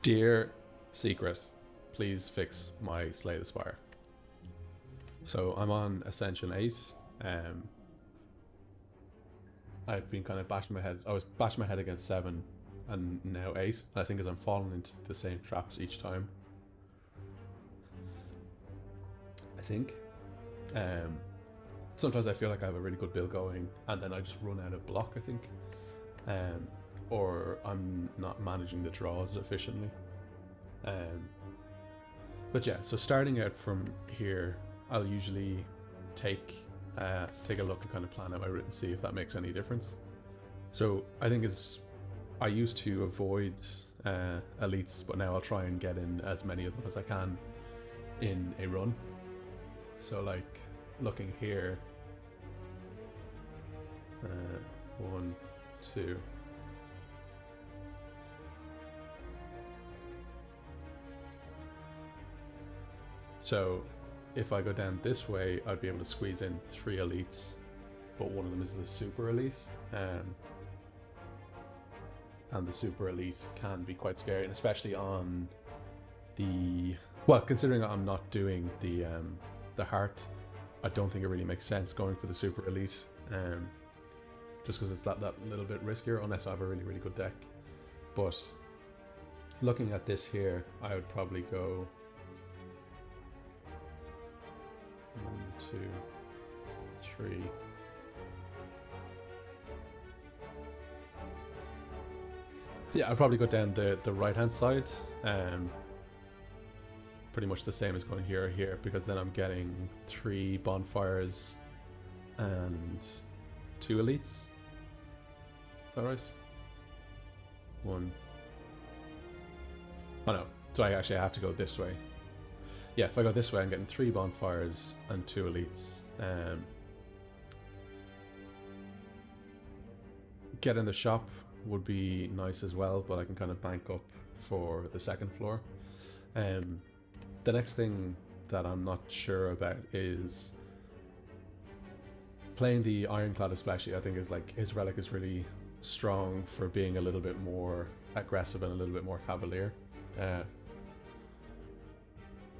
Dear Secret, please fix my Slay the Spire. So I'm on Ascension 8. Um, I've been kind of bashing my head. I was bashing my head against 7 and now 8. And I think as I'm falling into the same traps each time. I think. Um, Sometimes I feel like I have a really good build going and then I just run out of block, I think. Or I'm not managing the draws efficiently. But yeah, so starting out from here, I'll usually take a look and kind of plan out my route and see if that makes any difference. So I think I used to avoid elites, but now I'll try and get in as many of them as I can in a run. So like looking here, 1, 2. So if I go down this way, I'd be able to squeeze in 3 elites, but one of them is the super elite. And the super elite can be quite scary, and especially on the... Well, considering I'm not doing the heart, I don't think it really makes sense going for the super elite. Just because it's that little bit riskier, unless I have a really, really good deck. But looking at this here, I would probably go 1, 2, 3. Yeah, I'd probably go down the right hand side. Pretty much the same as going here or here, because then I'm getting 3 bonfires and 2 elites. Is that right? 1. Oh no, so I actually have to go this way. Yeah, if I go this way, I'm getting 3 bonfires and 2 elites. Get in the shop would be nice as well, but I can kind of bank up for the second floor. The next thing that I'm not sure about is playing the Ironclad, especially. I think is like his relic is really strong for being a little bit more aggressive and a little bit more cavalier.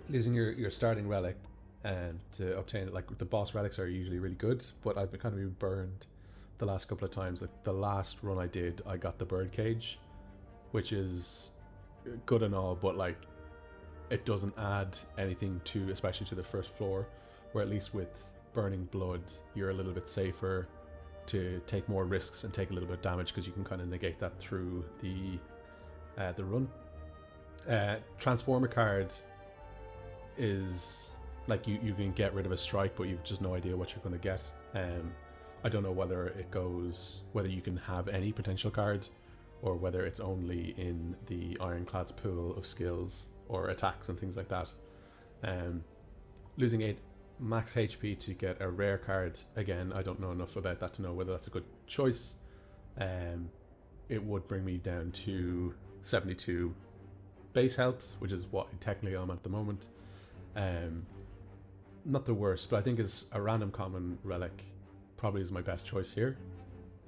Using your starting relic and to obtain it, like the boss relics are usually really good, but I've been kind of burned the last couple of times. Like the last run I did, I got the bird cage, which is good and all, but like it doesn't add anything to, especially to the first floor, where at least with burning blood you're a little bit safer to take more risks and take a little bit of damage, because you can kind of negate that through the run. Transformer card is like you can get rid of a strike, but you've just no idea what you're going to get. I don't know whether you can have any potential card, or whether it's only in the Ironclad's pool of skills or attacks and things like that. Losing 8 max HP to get a rare card, again, I don't know enough about that to know whether that's a good choice. It would bring me down to 72 base health, which is what technically I'm at the moment. Not the worst, but I think is a random common relic probably is my best choice here.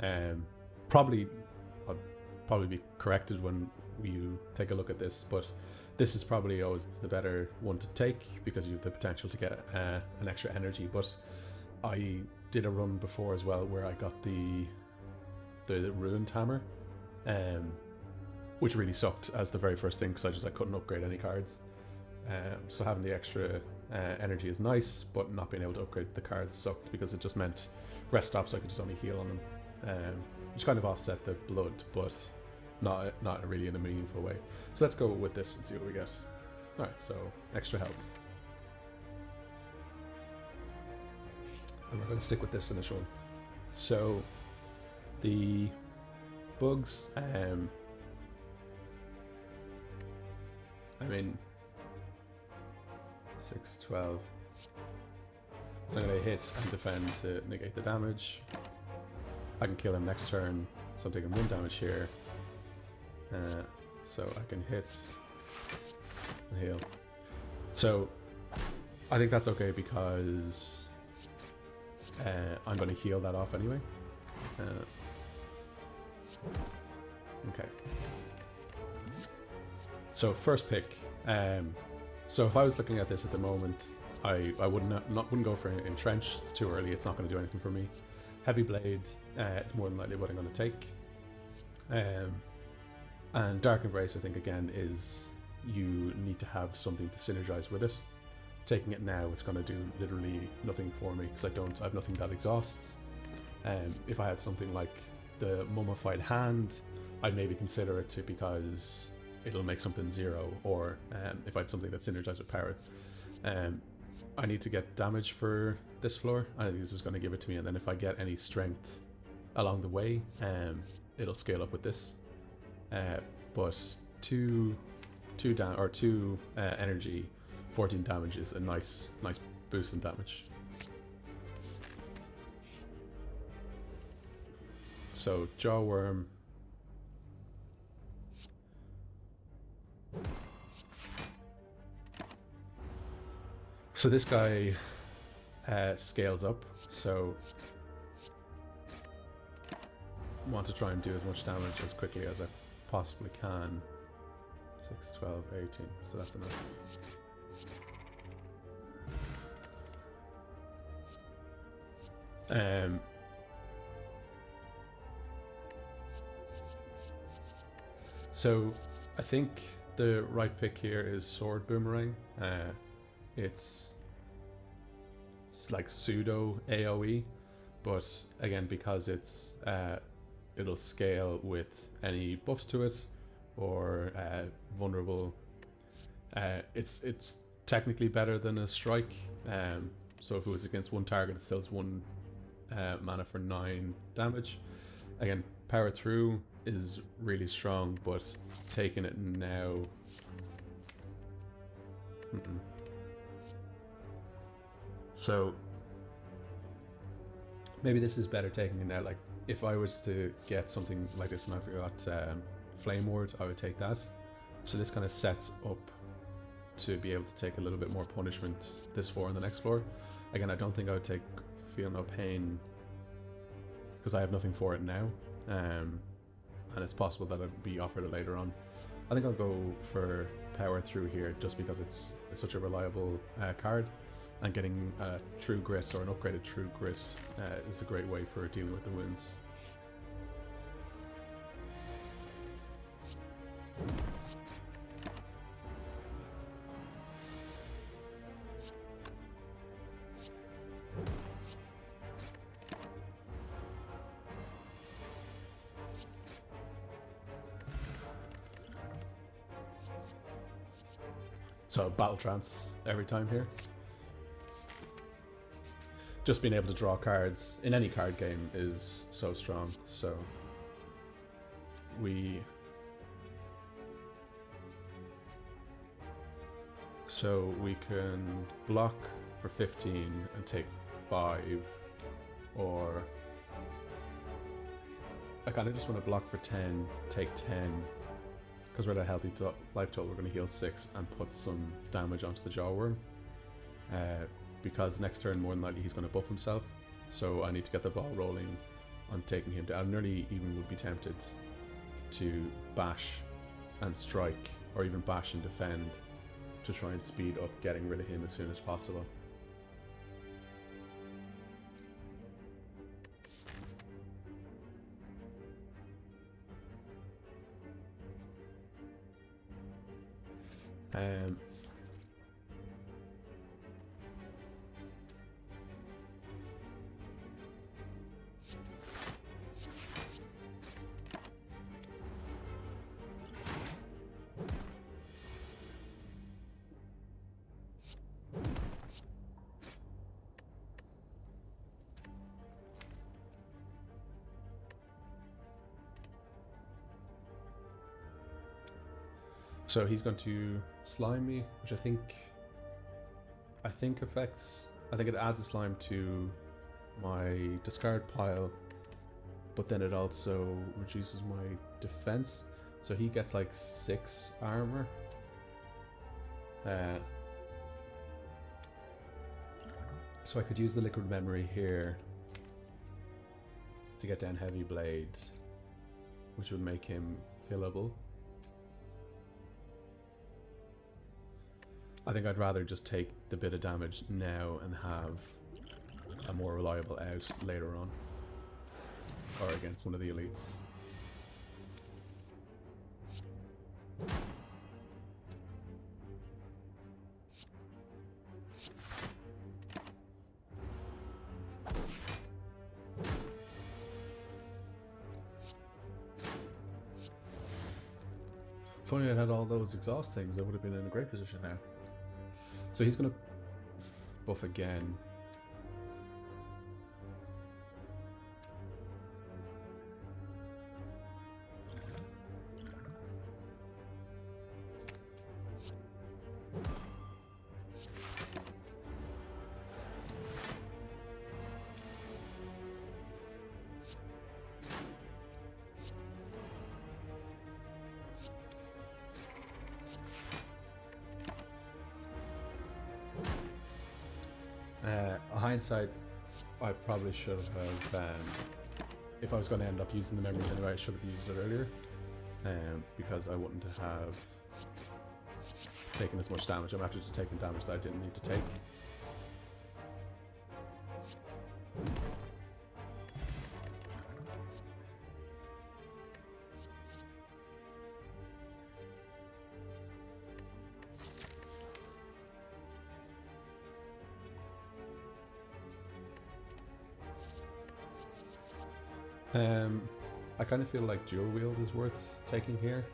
I'll probably be corrected when you take a look at this, but this is probably always the better one to take because you have the potential to get an extra energy. But I did a run before as well where I got the ruined hammer, which really sucked as the very first thing because I couldn't upgrade any cards. So having the extra energy is nice, but not being able to upgrade the cards sucked because it just meant rest stops, so I could just only heal on them, which kind of offset the blood, but not really in a meaningful way. So let's go with this and see what we get. Alright, so extra health. And we're going to stick with this initial one. So the bugs, I mean 6, 12. So I'm going to hit and defend to negate the damage. I can kill him next turn, so I'm taking 1 damage here. So I can hit and heal. So I think that's okay because I'm going to heal that off anyway. Okay. So first pick. So if I was looking at this at the moment, I wouldn't go for Entrench. It's too early. It's not going to do anything for me. Heavy Blade. It's more than likely what I'm going to take. And Dark Embrace, I think, again, is you need to have something to synergize with it. Taking it now, it's going to do literally nothing for me because I have nothing that exhausts. If I had something like the Mummified Hand, I'd maybe consider it too, because it'll make something 0, or if I had something that synergized with power. I need to get damage for this floor. I think this is going to give it to me, and then if I get any strength along the way, it'll scale up with this. But two energy, 14 damage is a nice boost in damage. So Jawworm. So this guy scales up, so want to try and do as much damage as quickly as I possibly can. 6, 12, 18, so that's enough. So I think the right pick here is Sword Boomerang. It's like pseudo AoE, but again, because it'll scale with any buffs to it or vulnerable. It's technically better than a strike. So if it was against one target, it still has 1 mana for 9 damage. Again, power through is really strong, but taking it now. So maybe this is better taking it now. Like if I was to get something like this and I forgot Flame Ward, I would take that. So this kind of sets up to be able to take a little bit more punishment this floor and the next floor. Again, I don't think I would take Feel No Pain because I have nothing for it now. And it's possible that it'd be offered later on. I think I'll go for Power Through here just because it's such a reliable card, and getting True Grit or an upgraded True Grit is a great way for dealing with the wounds. So Battle Trance every time here. Just being able to draw cards in any card game is so strong. So we can block for 15 and take 5, or I kind of just want to block for 10, take 10, because we're at a healthy life total. We're going to heal 6 and put some damage onto the Jawworm. Because next turn, more than likely, he's going to buff himself. So I need to get the ball rolling on taking him down. I nearly even would be tempted to bash and strike, or even bash and defend, to try and speed up getting rid of him as soon as possible. So he's going to slime me, which I think affects. I think it adds a slime to my discard pile, but then it also reduces my defense. So he gets like 6 armor. So I could use the Liquid Memory here to get down Heavy Blade, which would make him killable. I think I'd rather just take the bit of damage now and have a more reliable out later on. Or against one of the elites. If only I had all those exhaust things, I would have been in a great position now. So he's going to buff again. Hindsight, I probably should have, if I was going to end up using the memories anyway, I should have used it earlier, because I wouldn't have taken as much damage. I'm after just taking damage that I didn't need to take. I kind of feel like dual wield is worth taking here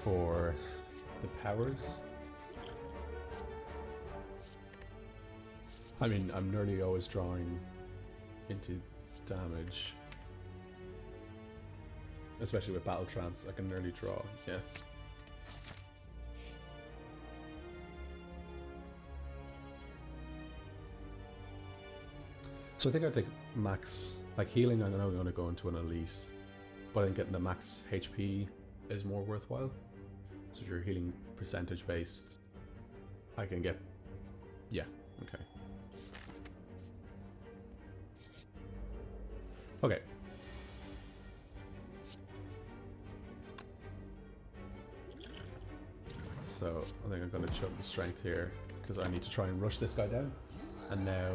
for the powers. I mean, I'm nearly always drawing into damage, especially with battle trance. I can nearly draw, yeah. So I think I'd take max, like healing. I know I'm going to go into an elite, but I think getting the max HP is more worthwhile. So if you're healing percentage based, I can get, yeah, okay. Okay. So I think I'm going to chuck the strength here because I need to try and rush this guy down. And now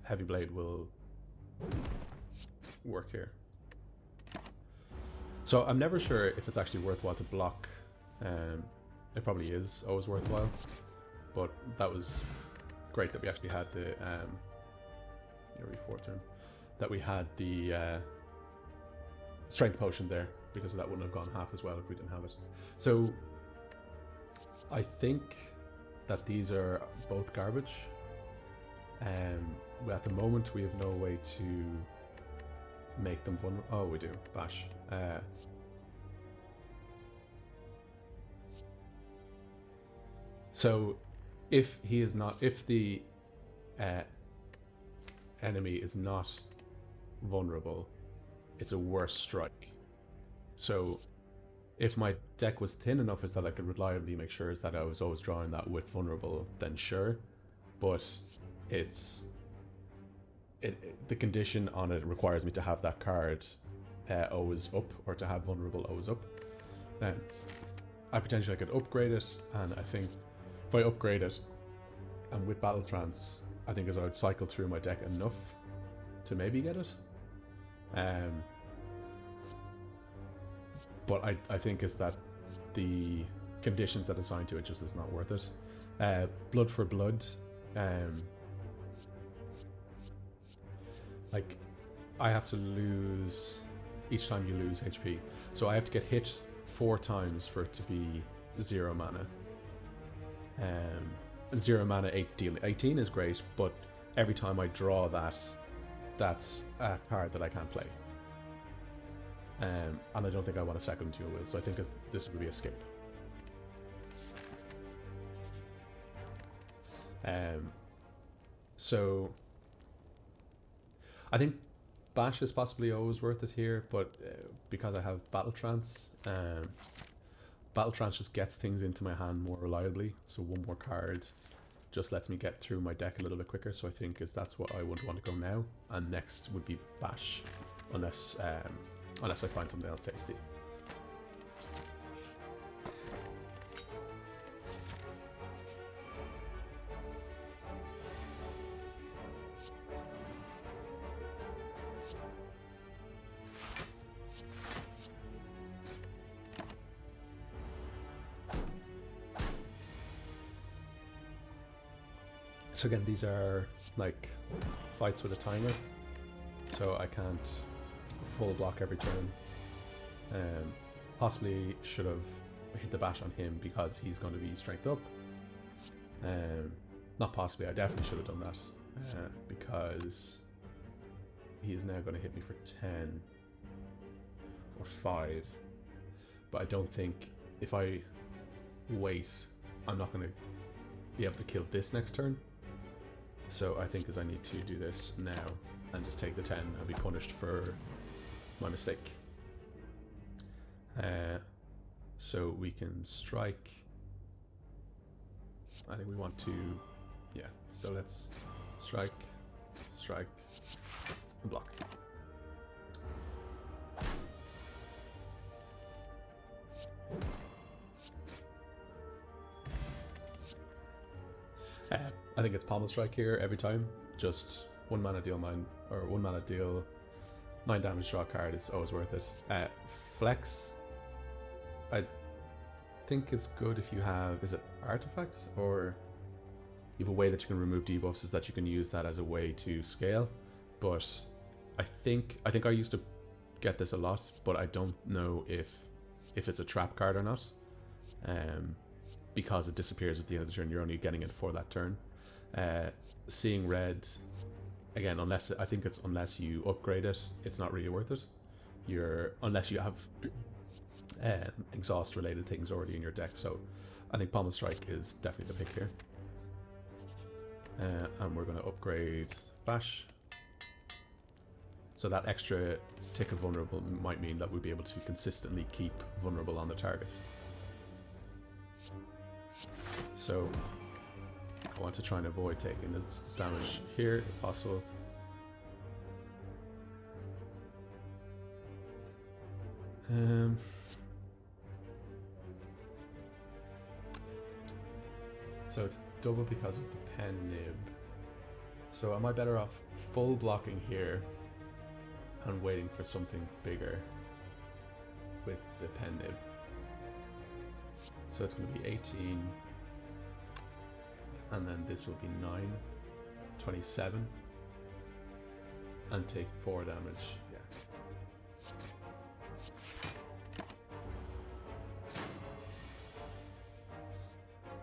Heavy Blade will work here. So I'm never sure if it's actually worthwhile to block. It probably is always worthwhile, but that was great that we actually had the every fourth turn that we had the strength potion there, because that wouldn't have gone half as well if we didn't have it. So I think that these are both garbage. At the moment we have no way to make them vulnerable. Oh, we do. Bash. So if he is not, if the enemy is not vulnerable, it's a worse strike. So if my deck was thin enough is that I could reliably make sure is that I was always drawing that with vulnerable, then sure. But the condition on it requires me to have that card always up, or to have vulnerable always up. I potentially could upgrade it, and I think if I upgrade it and with Battle Trance, I think as I would cycle through my deck enough to maybe get it. But I think is that the conditions that assign to it just is not worth it. Blood for blood. Like, I have to lose each time you lose HP. So I have to get hit 4 times for it to be 0 mana. 0 mana 8 deal. 18 is great, but every time I draw that, that's a card that I can't play. And I don't think I want to cycle into a will, so I think this would be a skip. So I think Bash is possibly always worth it here, but because I have Battle Trance, Battle Trance just gets things into my hand more reliably, so one more card just lets me get through my deck a little bit quicker, so I think that's what I would want to go now, and next would be Bash, unless I find something else tasty. So again, these are like fights with a timer, so I can't full block every turn. Possibly should have hit the bash on him because he's going to be strength up. Not possibly, I definitely should have done that because he is now going to hit me for 10 or 5. But I don't think if I wait, I'm not going to be able to kill this next turn. So I think I need to do this now and just take the 10 and be punished for my mistake. So we can strike. I think we want to, yeah, so let's strike, strike, and block. I think it's pommel strike here every time. Just 1 mana deal 9, or 1 mana deal 9 damage, draw a card is always worth it. Flex, I think it's good if you have, is it artifacts, or you have a way that you can remove debuffs, is that you can use that as a way to scale. But I think I used to get this a lot, but I don't know if it's a trap card or not. Because it disappears at the end of the turn, you're only getting it for that turn. Seeing red, again, unless you upgrade it, it's not really worth it. Unless you have exhaust related things already in your deck. So I think pommel strike is definitely the pick here. And we're going to upgrade bash. So that extra tick of vulnerable might mean that we'll be able to consistently keep vulnerable on the target. So I want to try and avoid taking this damage here if possible. So it's double because of the pen nib. So am I better off full blocking here and waiting for something bigger with the pen nib? So it's going to be 18, and then this will be 9, 27, and take 4 damage. Yeah.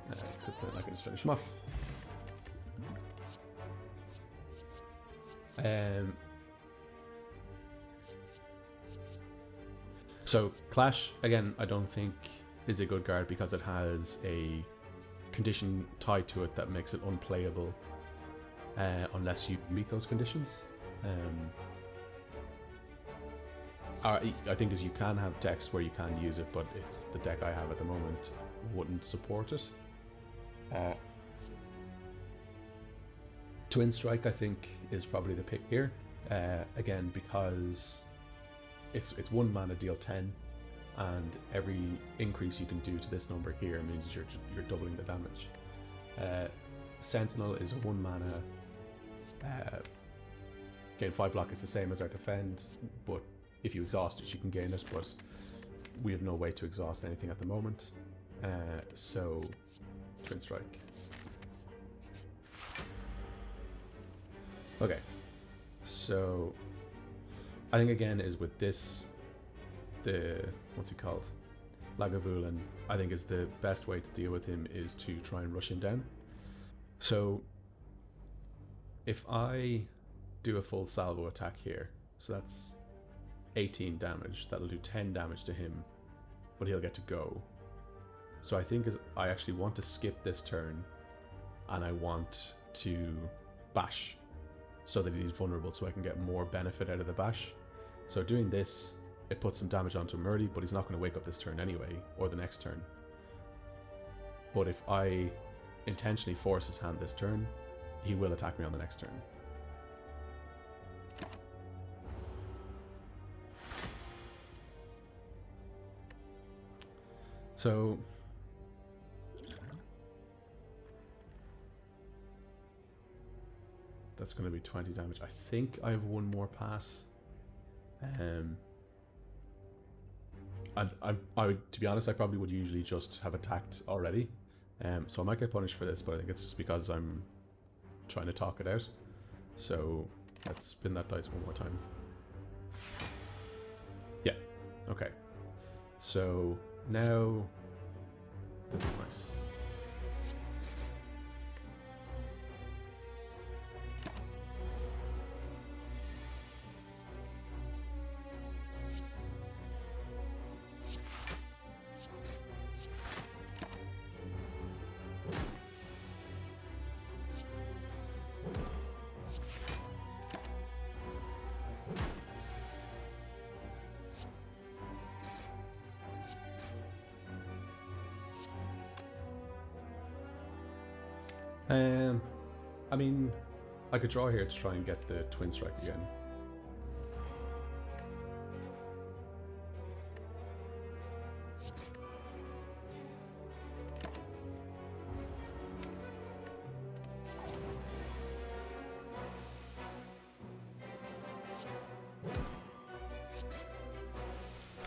Because then I can just finish him off. So Clash, again, I don't think is a good card because it has a condition tied to it that makes it unplayable unless you meet those conditions. I think you can have decks where you can use it, but it's the deck I have at the moment wouldn't support it. Twin Strike, I think, is probably the pick here. Again, because it's 1 mana deal 10, and every increase you can do to this number here means you're doubling the damage. Sentinel is a 1 mana. Gain 5 block is the same as our defend, but if you exhaust it, you can gain it. But we have no way to exhaust anything at the moment, so Twin Strike. Okay, so I think again is with this, what's he called, Lagavulin, I think is the best way to deal with him is to try and rush him down. So if I do a full salvo attack here, so that's 18 damage, that'll do 10 damage to him, but he'll get to go. So I think I actually want to skip this turn, and I want to bash so that he's vulnerable, so I can get more benefit out of the bash. So doing this, it puts some damage onto him early, but he's not going to wake up this turn anyway, or the next turn. But if I intentionally force his hand this turn, he will attack me on the next turn. So that's going to be 20 damage. I think I have 1 more pass. To be honest, I probably would usually just have attacked already. So I might get punished for this, but I think it's just because I'm trying to talk it out. So let's spin that dice one more time. Yeah, okay. So now, this is nice. I mean, I could draw here to try and get the Twin Strike again.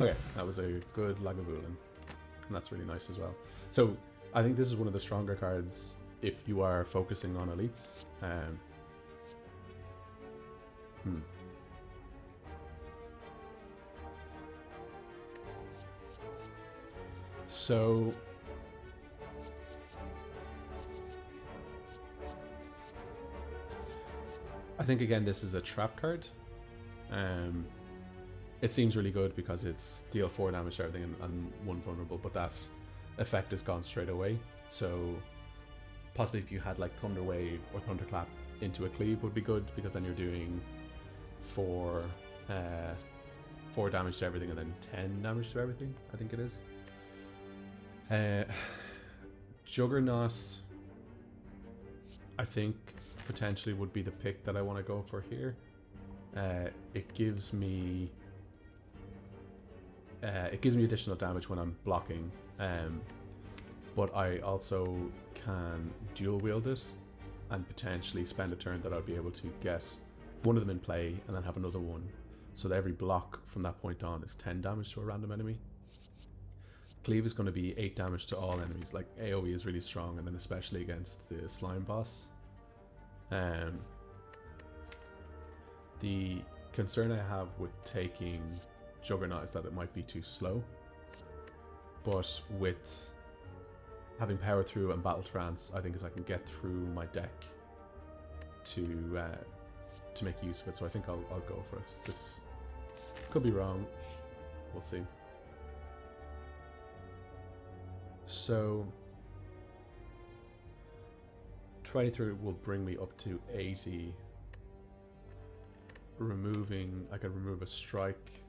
Okay, that was a good Lagavulin, and that's really nice as well. So I think this is one of the stronger cards if you are focusing on elites. So I think again this is a trap card. It seems really good because it's deal 4 damage to everything and 1 vulnerable, but that effect is gone straight away. So possibly if you had like Thunder Wave or Thunderclap into a cleave would be good, because then you're doing 4 damage to everything and then 10 damage to everything, I think it is. Juggernaut, I think potentially would be the pick that I want to go for here. It gives me additional damage when I'm blocking, but I also can dual wield it and potentially spend a turn that I'll be able to get one of them in play and then have another one, so that every block from that point on is 10 damage to a random enemy. Cleave is going to be 8 damage to all enemies. Like, AoE is really strong, and then especially against the slime boss. The concern I have with taking Juggernaut is that it might be too slow, but with having Power Through and Battle Trance, I think as I can get through my deck to make use of it. So I think I'll go for it. This could be wrong. We'll see. So 23 will bring me up to 80. I could remove a strike.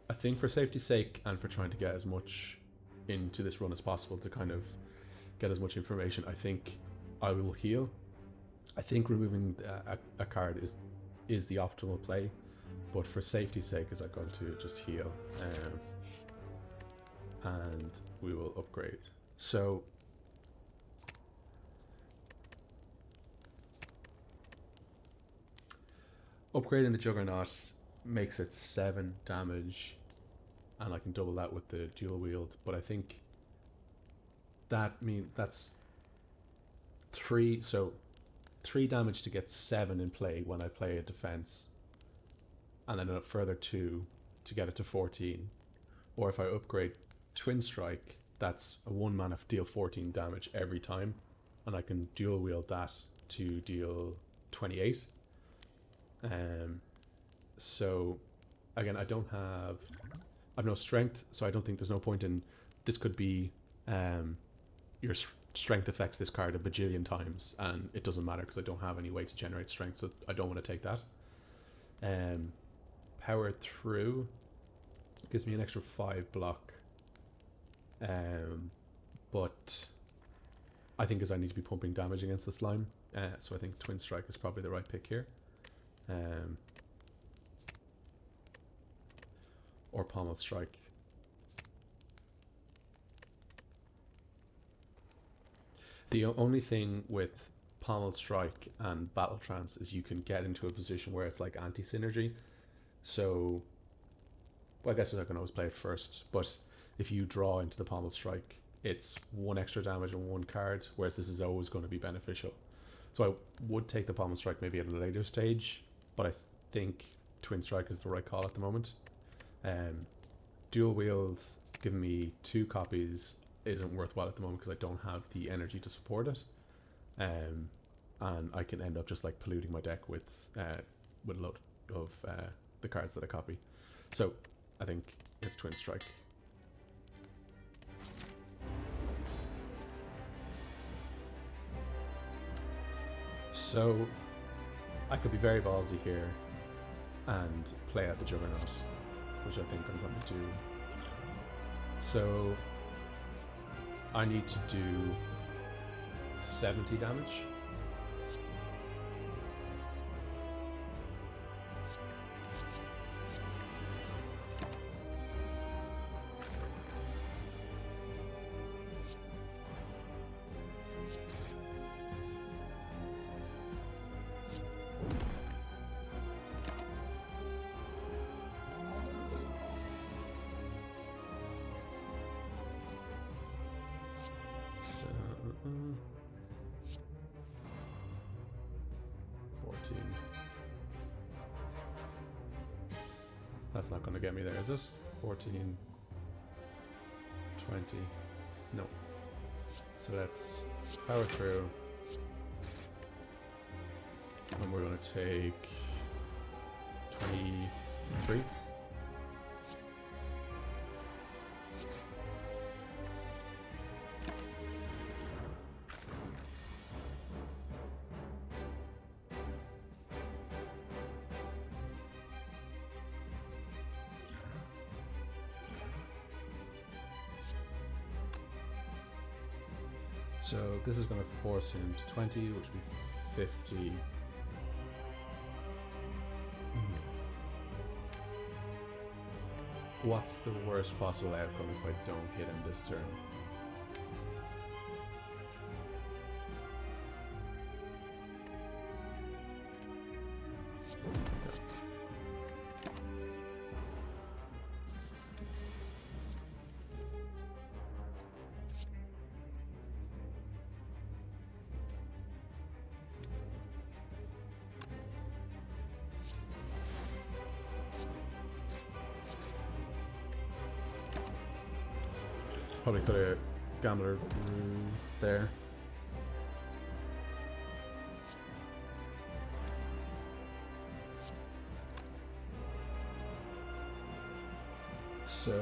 I think for safety's sake and for trying to get as much into this run as possible to kind of get as much information, I think I will heal. I think removing a card is the optimal play, but for safety's sake is I'm going to just heal, and we will upgrade. So upgrading the Juggernaut makes it 7 damage, and I can double that with the dual wield, but I think that's 3, so 3 damage to get 7 in play when I play a defense, and then a further 2 to get it to 14. Or if I upgrade Twin Strike, that's a 1 mana deal 14 damage every time, and I can dual wield that to deal 28. So again, I've no strength, so I don't think there's no point in this. Could be your strength affects this card a bajillion times, and it doesn't matter because I don't have any way to generate strength, so I don't want to take that. Power Through gives me an extra 5 block, but I think as I need to be pumping damage against the slime, so I think Twin Strike is probably the right pick here. Or Pommel Strike. The only thing with Pommel Strike and Battle Trance is you can get into a position where it's like anti-synergy. So, well, I guess I can always play it first, but if you draw into the pommel strike, it's one extra damage on one card, whereas this is always going to be beneficial. So I would take the pommel strike maybe at a later stage, but I think twin strike is the right call at the moment. Dual wield giving me 2 copies isn't worthwhile at the moment because I don't have the energy to support it, and I can end up just like polluting my deck with a load of the cards that I copy. So I think it's twin strike. So I could be very ballsy here and play out the Juggernaut, which I think I'm going to do. So I need to do 70 damage. So 14. That's not going to get me there, is it? 14, 20. No. So let's power through. And we're going to take 23. So this is going to force him to 20, which would be 50. What's the worst possible outcome if I don't hit him this turn? Probably could have gambler there. So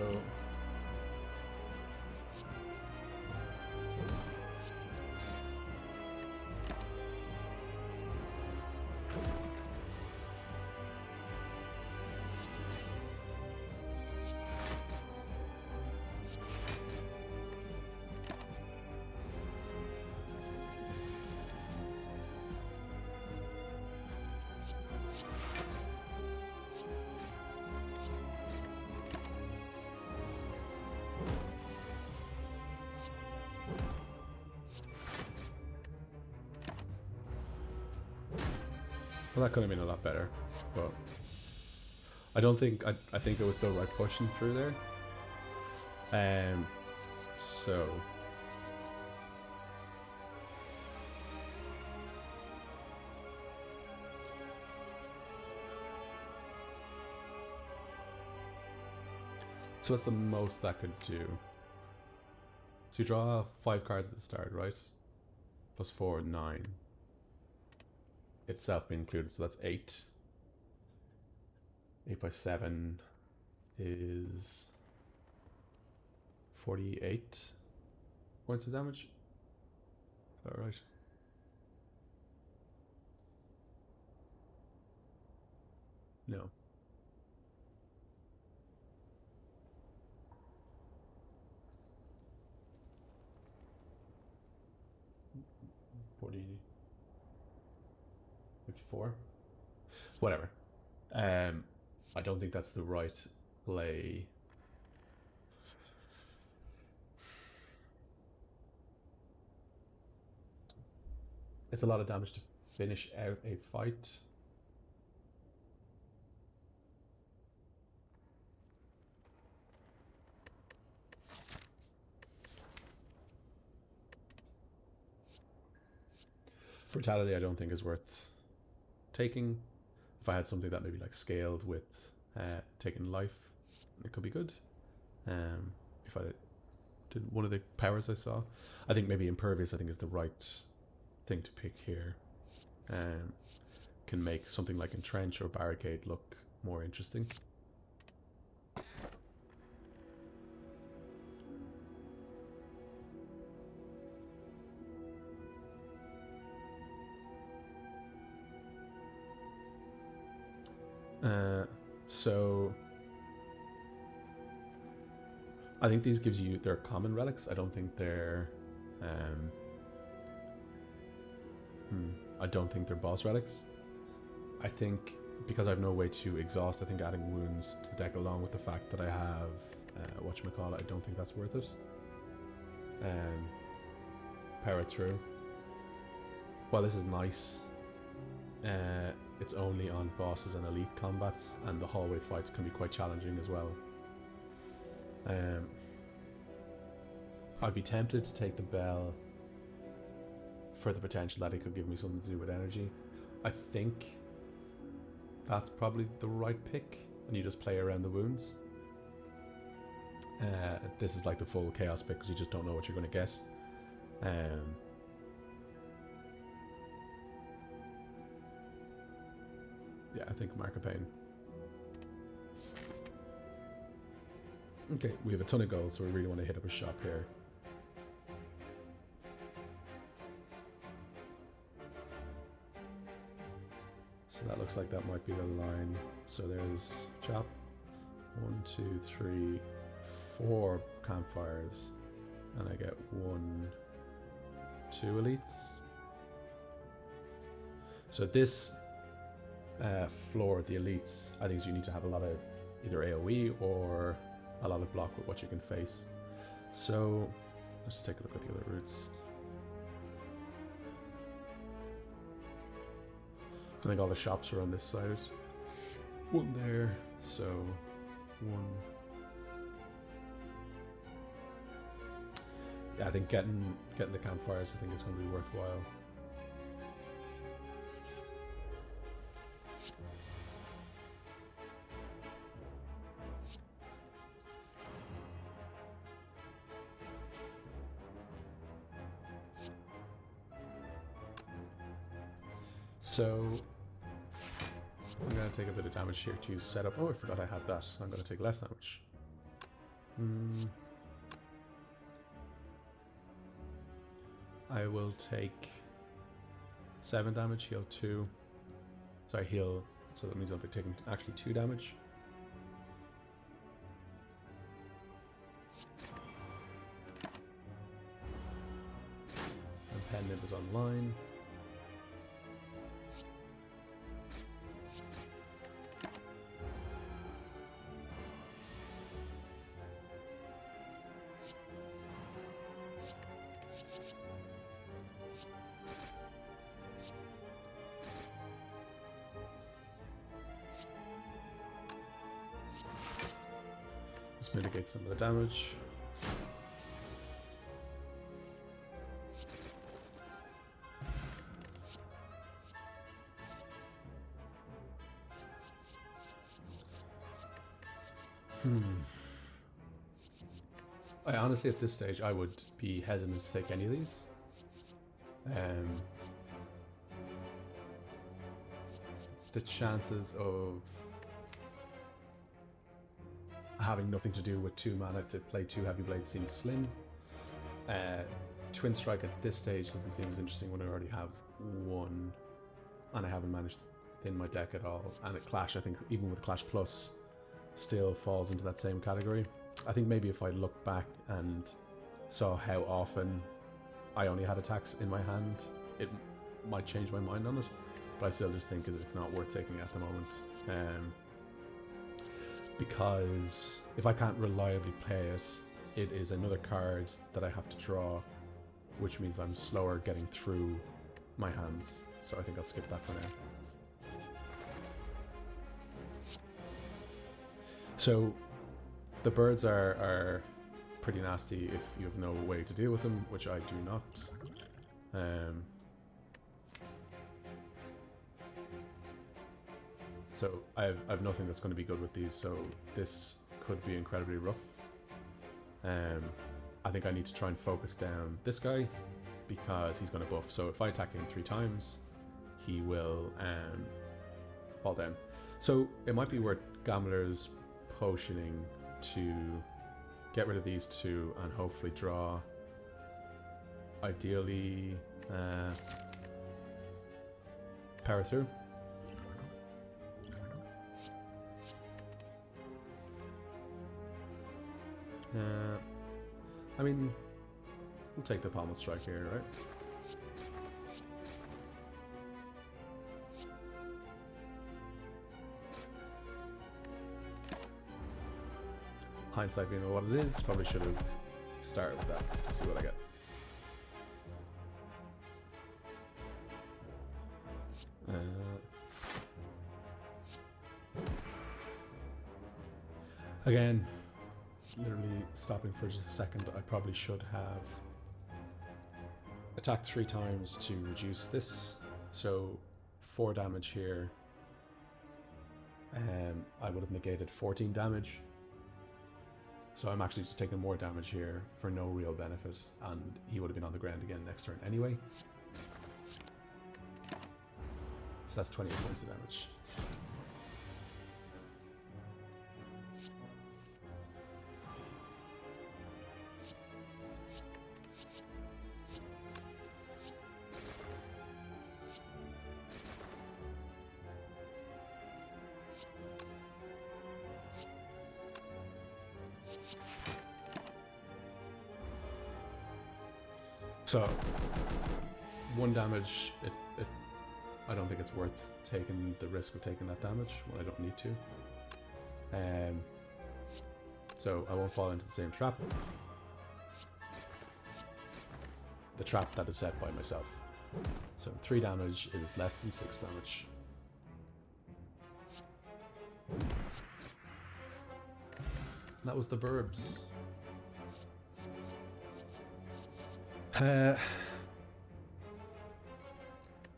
well, that could have been a lot better, but I don't think I think it was still right pushing through there. So what's the most that could do? So you draw 5 cards at the start, right? Plus 4, 9. Itself being included, so that's 8. 8 by 7 is 48 points of damage. Is that right? No. $40. 54. Whatever. I don't think that's the right play. It's a lot of damage to finish out a fight. Brutality I don't think is worth taking. If I had something that maybe like scaled with taking life, it could be good. If I did one of the powers I saw, I think maybe impervious I think is the right thing to pick here. Can make something like entrench or barricade look more interesting. So I think these gives you, they're common relics. I don't think they're I don't think they're boss relics. I think because I have no way to exhaust, I think adding wounds to the deck along with the fact that I have whatchamacallit, I don't think that's worth it. Power through. Well, this is nice. It's only on bosses and elite combats, and the hallway fights can be quite challenging as well. I'd be tempted to take the bell for the potential that it could give me something to do with energy. I think that's probably the right pick, and you just play around the wounds. This is like the full chaos pick because you just don't know what you're going to get. Yeah, I think Mark of Pain. Okay, we have a ton of gold, so we really want to hit up a shop here. So that looks like that might be the line. So there's chop. 1, 2, 3, 4 campfires. And I get 1, 2 elites. So this floor, the elites, I think you need to have a lot of either AoE or a lot of block with what you can face. So let's take a look at the other routes. I think all the shops are on this side. 1 there, so 1. Yeah, I think getting the campfires I think is going to be worthwhile. So I'm going to take a bit of damage here to set up. Oh, I forgot I had that. I'm going to take less damage. I will take 7 damage, heal 2. Sorry, heal. So that means I'll be taking actually 2 damage. And Pendant is online. Just mitigate some of the damage. I honestly, at this stage, I would be hesitant to take any of these. The chances of having nothing to do with 2 mana to play 2 heavy blades seems slim. Twin Strike at this stage doesn't seem as interesting when I already have 1 and I haven't managed to thin my deck at all. And at Clash, I think even with Clash Plus, still falls into that same category. I think maybe if I look back and saw how often I only had attacks in my hand, it might change my mind on it. But I still just think it's not worth taking at the moment. Because if I can't reliably play it, it is another card that I have to draw, which means I'm slower getting through my hands. So I think I'll skip that for now. So the birds are pretty nasty if you have no way to deal with them, which I do not. So I've nothing that's going to be good with these, so this could be incredibly rough. I think I need to try and focus down this guy because he's going to buff. So if I attack him 3 times, he will fall down. So it might be worth Gambler's potioning to get rid of these 2 and hopefully draw, ideally, power through. I mean, we'll take the pommel strike here, right? Hindsight being what it is, probably should have started with that to see what I get. Again, literally stopping for just a second, I probably should have attacked 3 times to reduce this. So 4 damage here. I would have negated 14 damage. So I'm actually just taking more damage here for no real benefit, and he would have been on the ground again next turn anyway. So that's 28 points of damage. So, 1 damage, I don't think it's worth taking the risk of taking that damage when I don't need to. So I won't fall into the same trap. The trap that is set by myself. So 3 damage is less than 6 damage. And that was the verbs.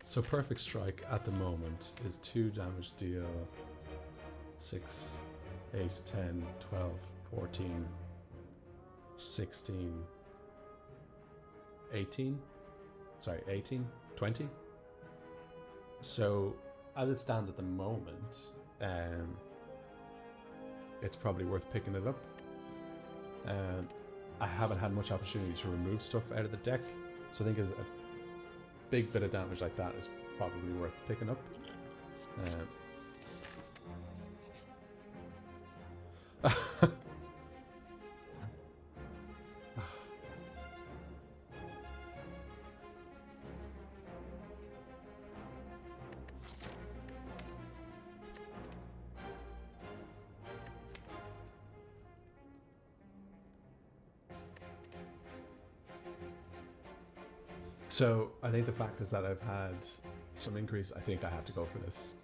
So perfect strike at the moment is 2 damage deal 6, 8, 10, 12, 14, 16, 18, sorry, 18, 20. So as it stands at the moment, it's probably worth picking it up. I haven't had much opportunity to remove stuff out of the deck, so I think a big bit of damage like that is probably worth picking up. So I think the fact is that I've had some increase. I think I have to go for this.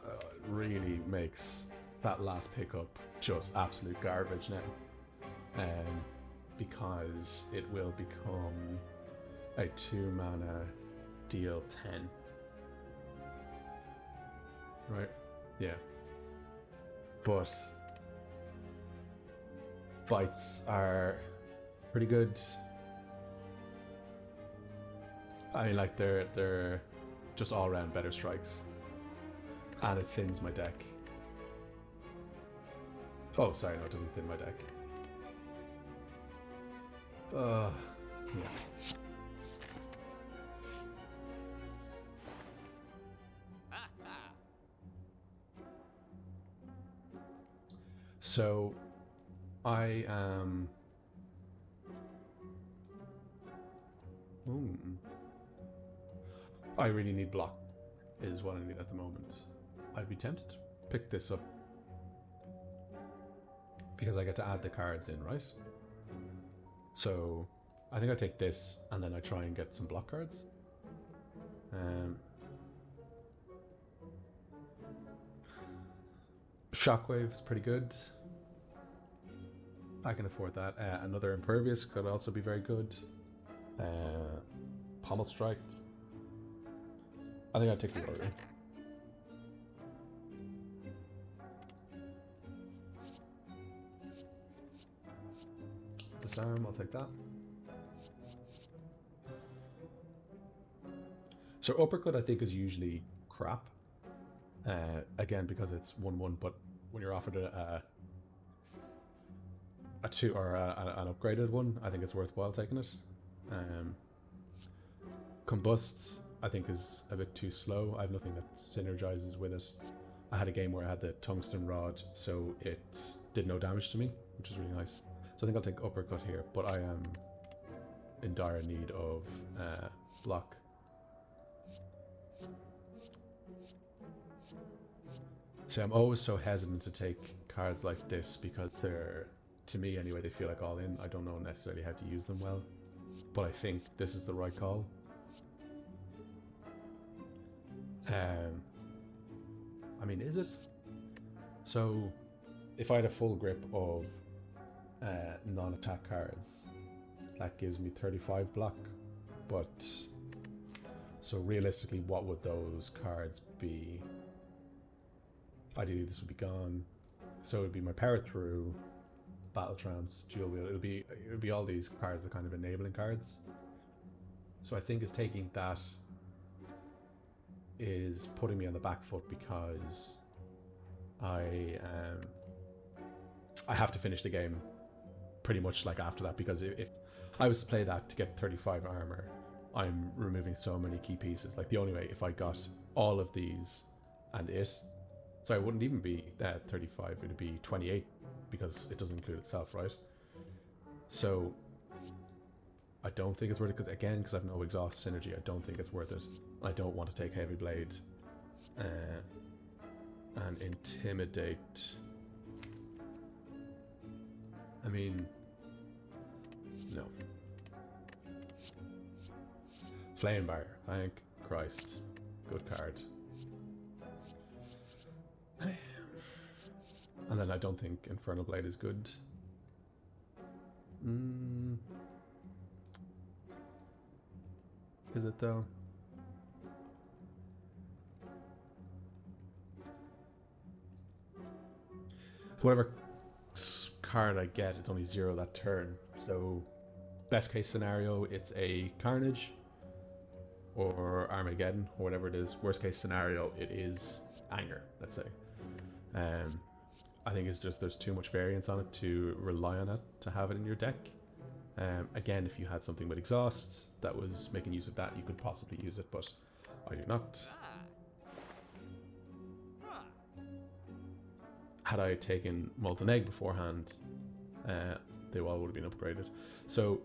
It really makes that last pickup just absolute garbage now, because it will become a 2 mana deal 10. Right? Yeah. But fights are pretty good. I mean, like, they're just all around better strikes, and it thins my deck. Oh, sorry, no, it doesn't thin my deck. Yeah. So, I am. I really need block, is what I need at the moment. I'd be tempted to pick this up because I get to add the cards in, right? So I think I take this and then I try and get some block cards. Shockwave is pretty good. I can afford that. Another Impervious could also be very good. Pommel Strike. I think I'd take the lottery. Disarm, I'll take that. So uppercut I think is usually crap. Again, because it's 1-1, but when you're offered a 2 or an upgraded one, I think it's worthwhile taking it. Combust I think is a bit too slow. I have nothing that synergizes with it. I had a game where I had the tungsten rod, so it did no damage to me, which is really nice. So I think I'll take uppercut here, but I am in dire need of block. See, I'm always so hesitant to take cards like this because they're, to me anyway, they feel like all in. I don't know necessarily how to use them well, but I think this is the right call. I mean, is it? So, if I had a full grip of non-attack cards, that gives me 35 block, but so realistically, what would those cards be? Ideally, this would be gone. So it would be my power through, battle trance, dual wheel. It would be all these cards, the kind of enabling cards. So I think it's taking that is putting me on the back foot because I have to finish the game pretty much like after that, because if I was to play that to get 35 armor, I'm removing so many key pieces. Like the only way, if I got all of these and so it wouldn't even be 35, it would be 28 because it doesn't include itself, right? So I don't think it's worth it because I've no exhaust synergy. I don't think it's worth it. I don't want to take heavy blade and intimidate. I mean, no. Flame Barrier, thank Christ. Good card. And then I don't think Infernal Blade is good. Is it though? Whatever card I get, it's only 0 that turn. So, best case scenario, it's a Carnage or Armageddon or whatever it is. Worst case scenario, it is Anger, let's say. I think it's just there's too much variance on it to rely on it to have it in your deck. Again, if you had something with exhaust that was making use of that, you could possibly use it, but I do not. Had I taken Molten Egg beforehand, they all would have been upgraded. So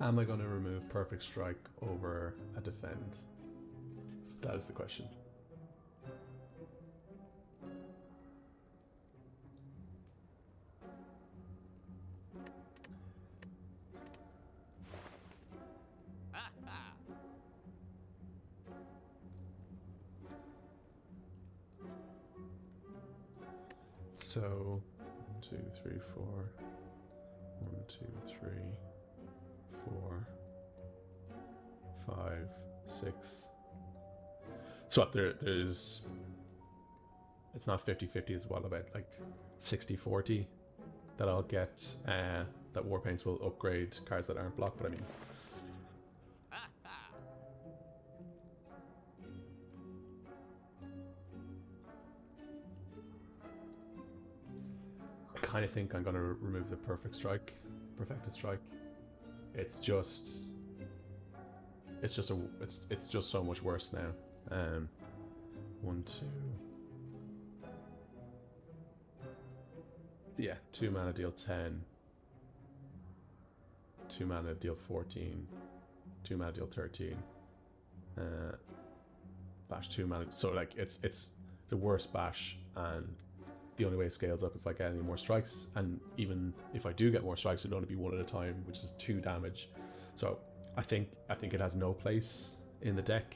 am I going to remove Perfect Strike over a Defend? That is the question. So 1, 2, 3, 4. 1, 2, 3, 4, 5, 6. So what, there's, it's not 50-50, it's what, about like 60-40 that I'll get, that Warpaints will upgrade cards that aren't blocked, but I mean, I kind of think I'm going to remove the Perfected Strike. It's just so much worse now. 1, 2. Yeah, 2 mana deal 10. 2 mana deal 14. 2 mana deal 13. Bash 2 mana. So like it's a worse bash, and the only way it scales up if I get any more strikes, and even if I do get more strikes, it'll only be 1 at a time, which is 2 damage. So I think it has no place in the deck.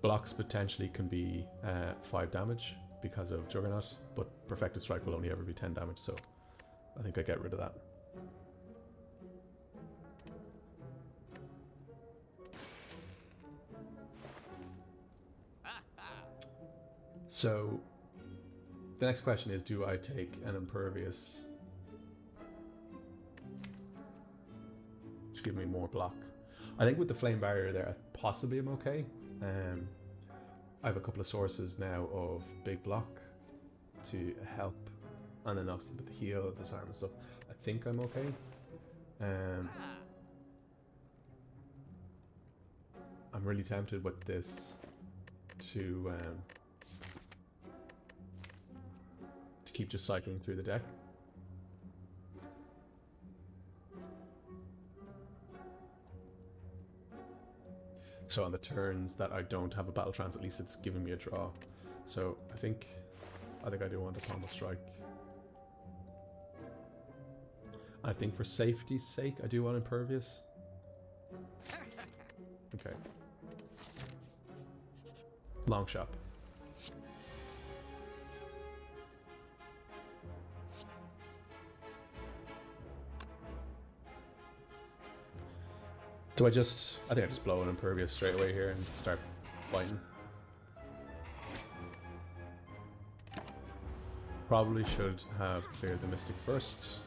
Blocks potentially can be 5 damage because of Juggernaut, but Perfected Strike will only ever be 10 damage, so I think I get rid of that. So The next question is, do I take an impervious to give me more block? I think with the flame barrier there, I possibly am okay. I have a couple of sources now of big block to help, and then obviously with the heal, disarm and stuff, I think I'm okay. I'm really tempted with this to keep just cycling through the deck. So on the turns that I don't have a battle trance, at least it's giving me a draw. So I think I do want a pommel strike. I think for safety's sake, I do want impervious. Okay. Long shot. Do I just... I think I just blow an impervious straight away here and start fighting. Probably should have cleared the Mystic first.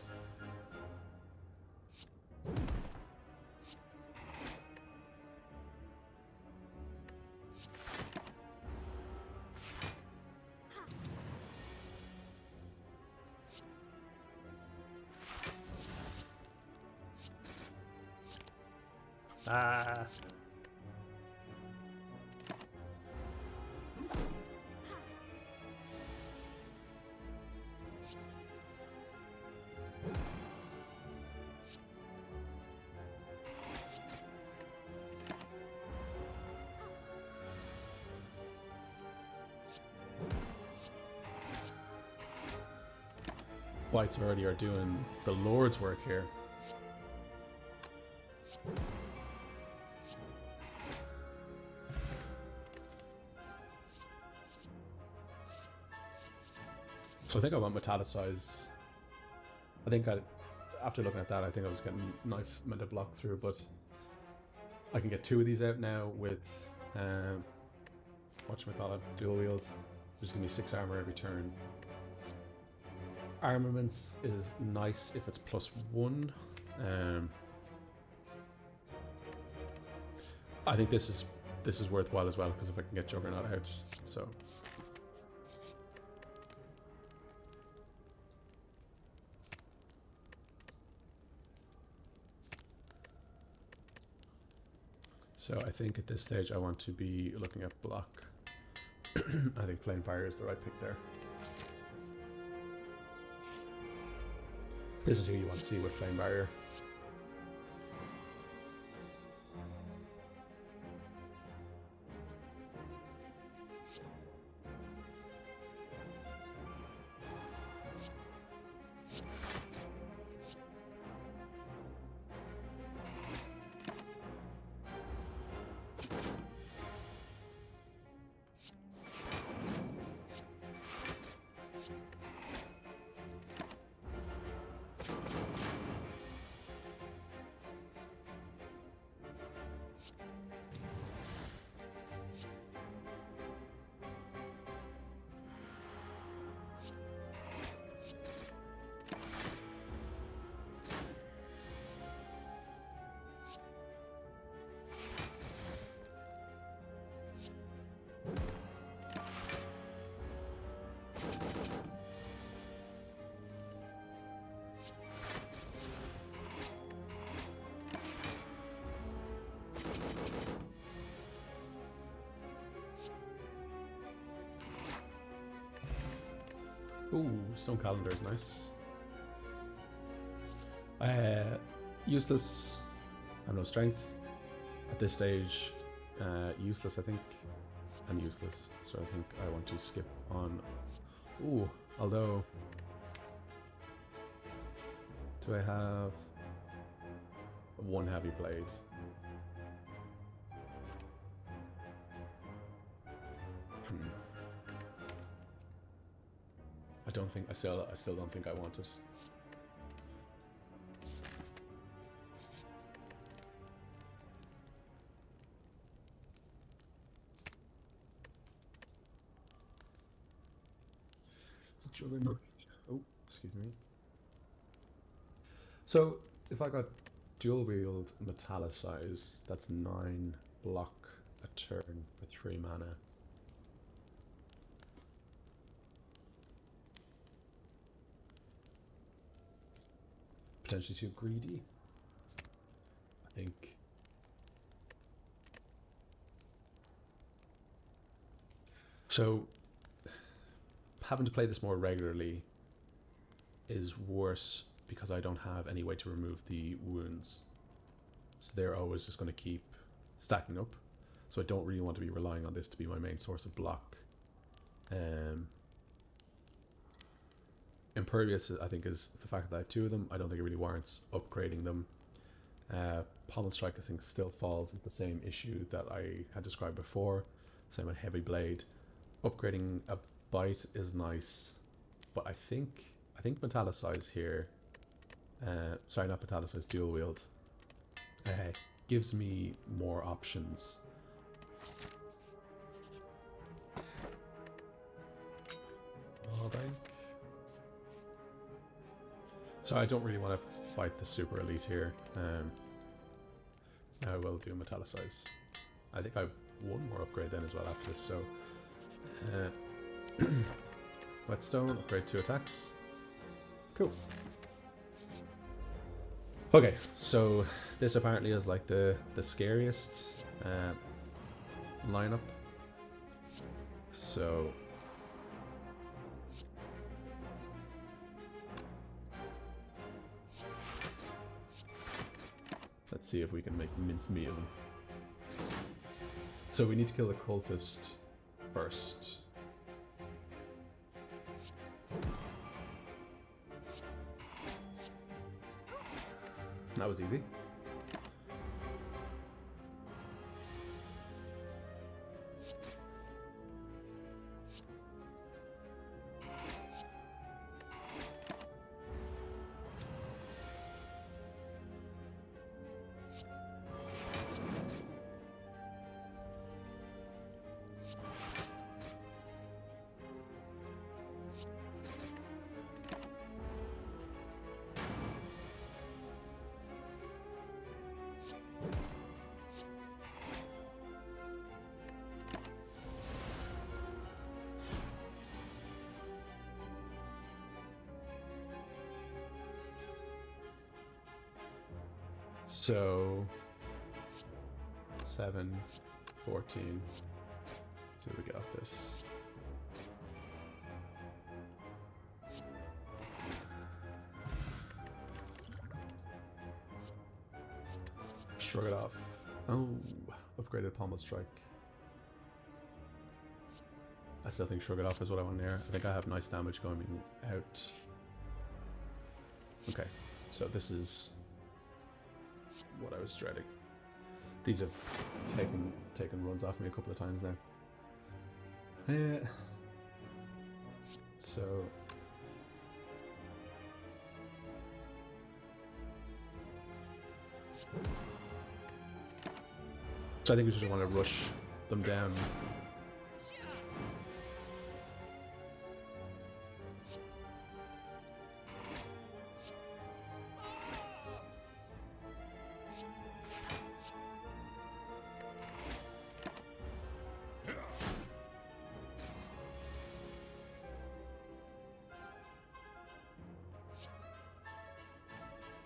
Ah. Whites already are doing the Lord's work here. So I think I want Metallicize. I think after looking at that, I think I was getting knife meant to block through, but I can get 2 of these out now with whatchamacallit, dual wield. Just give me 6 armor every turn. Armaments is nice if it's +1. I think this is worthwhile as well, because if I can get Juggernaut out, so. So I think at this stage I want to be looking at block. I think Flame Fire is the right pick there. This is who you want to see with Flame Barrier. Ooh, Stone Calendar is nice. Useless. I have no strength. At this stage, useless I think, and useless. So I think I want to skip on. Ooh, although... Do I have 1 heavy blade? I still don't think I want it. Juggernaut. Oh, excuse me. So if I got dual wield metallicize, that's 9 block a turn for 3 mana. Potentially too greedy, I think. So having to play this more regularly is worse because I don't have any way to remove the wounds. So they're always just going to keep stacking up. So I don't really want to be relying on this to be my main source of block. Impervious, I think, is the fact that I have 2 of them. I don't think it really warrants upgrading them. Pommel Strike, I think, still falls into the same issue that I had described before. Same with Heavy Blade. Upgrading a Bite is nice, but I think Metallicize here, sorry, not Metallicize, Dual Wield, gives me more options. Bank. So I don't really want to fight the super elite here. I will do Metallicize. I think I have 1 more upgrade then as well after this, so Whetstone, upgrade 2 attacks. Cool. Okay, so this apparently is like the scariest lineup. So let's see if we can make mincemeat of them. So we need to kill the cultist first. That was easy. So 7, 14. Let's see what we get off this. Shrug it off. Oh, upgraded Pommel Strike. I still think Shrug it off is what I want there. I think I have nice damage going out. Okay, so this is what I was dreading. These have taken runs off me a couple of times now. So I think we just want to rush them down.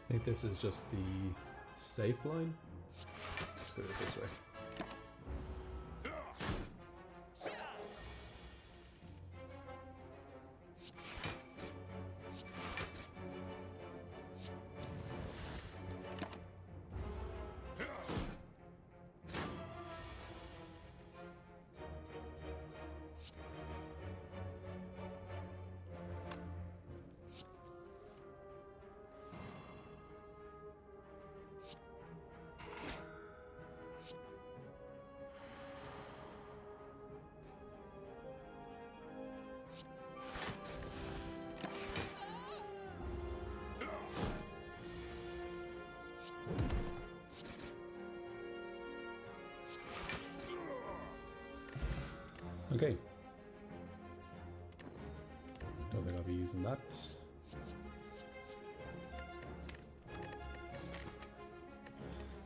I think this is just the safe line. Let's do it this way. Okay. Don't think I'll be be using that.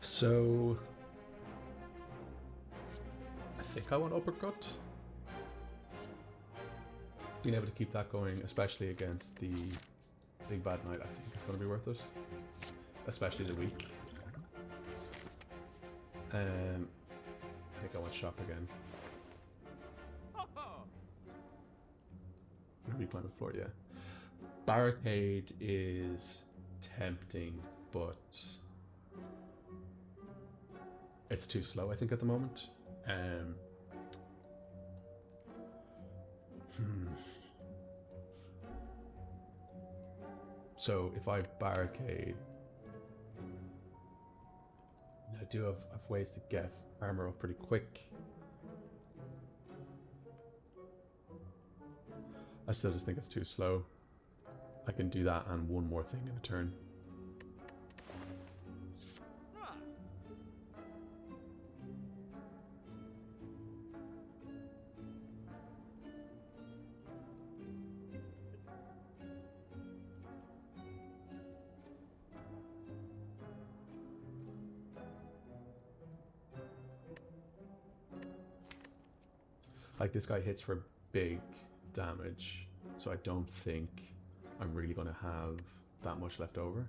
So I think I want uppercut. Being able to keep that going, especially against the big bad knight, I think it's going to be worth it. Especially the weak. I think I want shock again. Reclimb the floor, yeah. Barricade is tempting, but it's too slow, I think, at the moment. So if I barricade, I do have ways to get armor up pretty quick. I still just think it's too slow. I can do that and one more thing in a turn. Like, this guy hits for big damage, so I don't think I'm really going to have that much left over.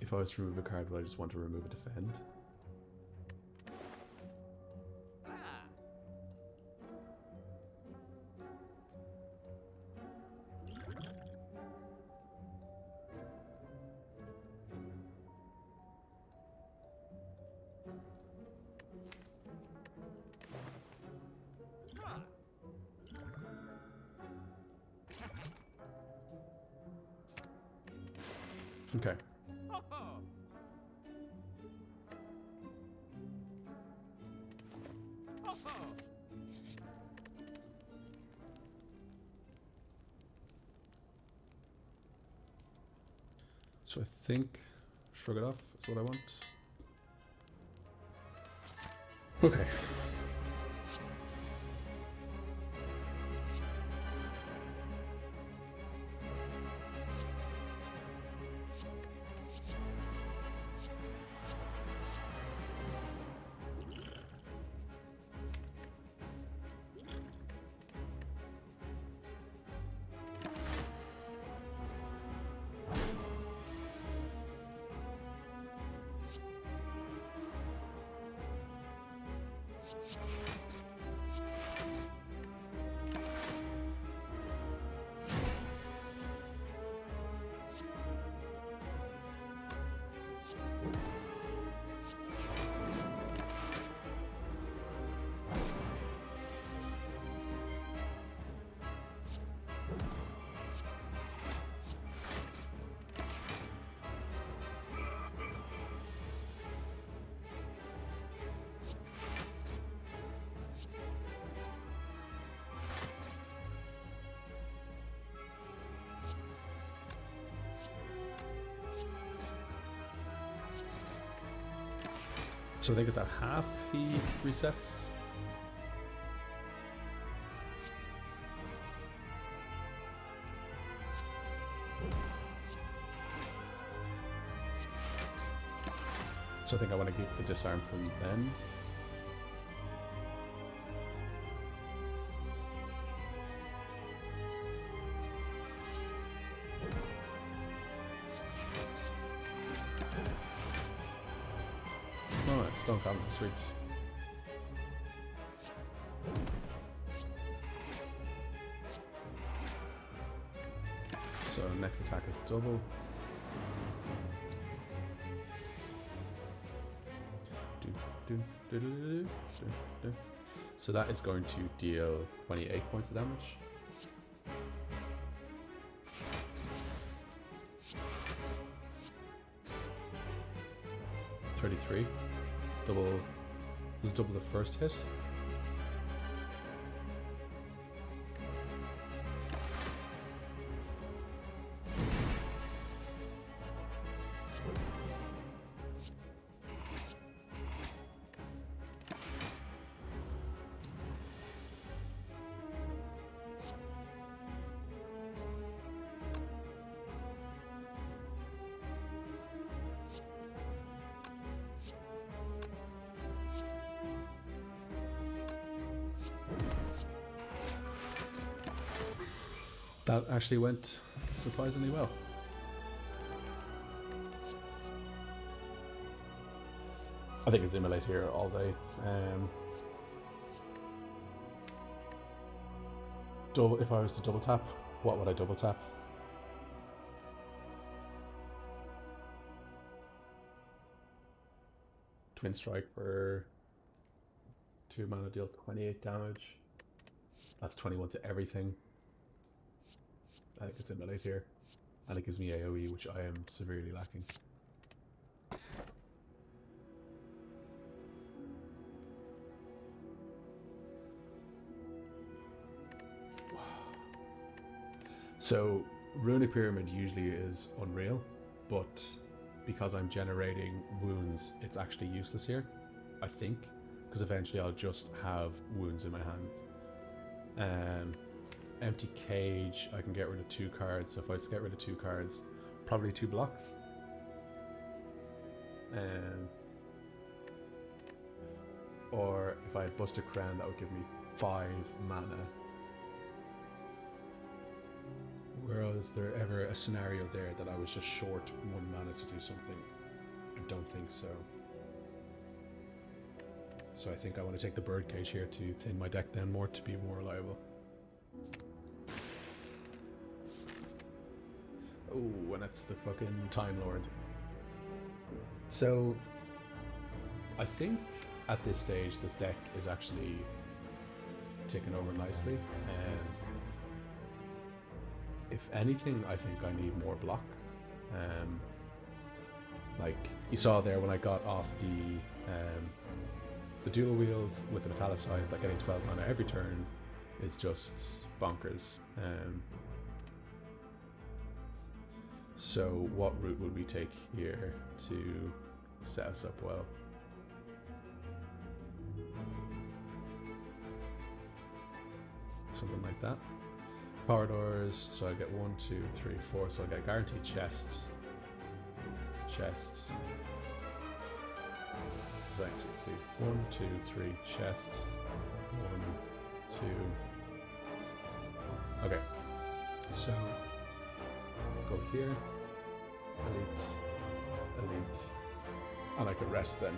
If I was to remove a card, would I just want to remove a defend? Okay. So I think shrug it off is what I want. Okay. So I think it's at half he resets. So I think I want to keep the disarm from then. Oh, nice. Don't come. Sweet. So next attack is double. So that is going to deal 28 points of damage. $33. Double. Does double the first hit. That actually went surprisingly well. I think it's immolate here all day. If I was to double tap, what would I double tap? Twin Strike for 2 mana, deal 28 damage. That's 21 to everything. I think it's immolate here. And it gives me AoE, which I am severely lacking. So, Runic Pyramid usually is unreal, but because I'm generating wounds, it's actually useless here, I think, because eventually I'll just have wounds in my hand. Empty Cage, I can get rid of 2 cards, so if I get rid of 2 cards, probably 2 blocks. Or if I had Buster Crown, that would give me 5 mana. Whereas there ever a scenario there that I was just short 1 mana to do something? I don't think so. So I think I want to take the Birdcage here to thin my deck down more to be more reliable. Oh, and that's the fucking Time Lord. So I think at this stage this deck is actually ticking over nicely. If anything, I think I need more block. Like you saw there when I got off the dual wield with the metallicized, that getting 12 mana every turn is just bonkers. So what route would we take here to set us up well? Something like that. Corridors, so I get 1, 2, 3, 4, so I get guaranteed chests. Chests. Let's actually see. 1, 2, 3 chests. 1, 2. Okay. So go here. Elite. Elite. And I could rest then.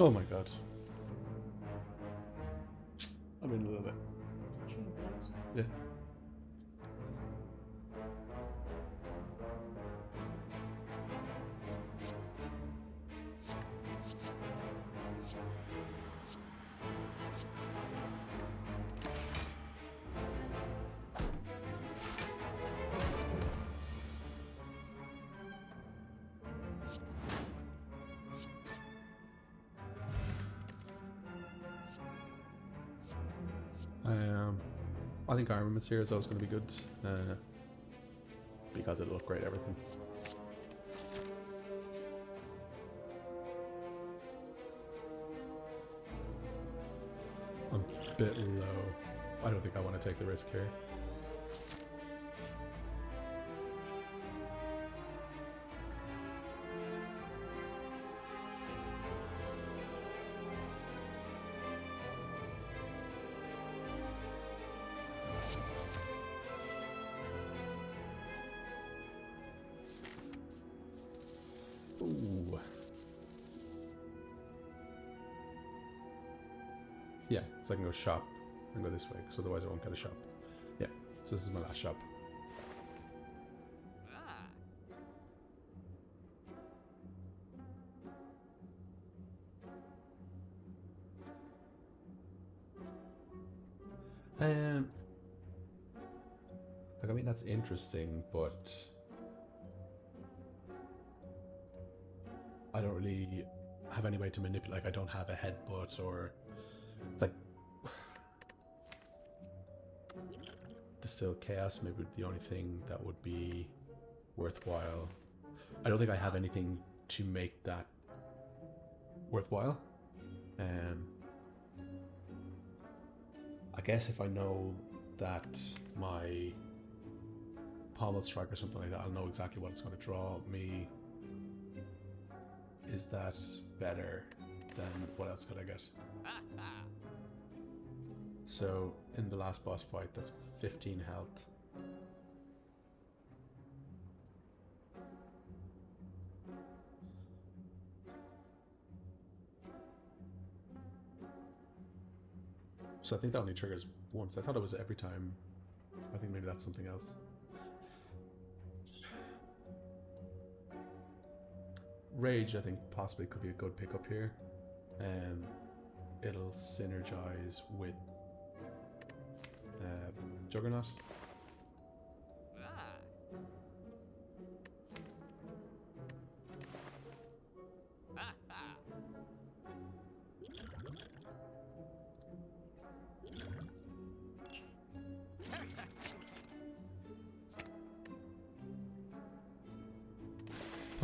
Oh my god. I'm in a little bit. Yeah. I think Armaments here is always going to be good because it'll upgrade everything. I'm a bit low. I don't think I want to take the risk here. Ooh. Yeah, so I can go shop and go this way, because otherwise I won't get a shop. Yeah, so this is my last shop. Like, I mean, that's interesting, but I don't really have any way to manipulate. Like, I don't have a headbutt or like distill chaos. Maybe the only thing that would be worthwhile. I don't think I have anything to make that worthwhile. I guess if I know that my pommel strike or something like that, I'll know exactly what it's going to draw me. Is that better than what else could I get? So in the last boss fight, that's 15 health. So I think that only triggers once. I thought it was every time. I think maybe that's something else. Rage, I think, possibly could be a good pickup here. It'll synergize with Juggernaut.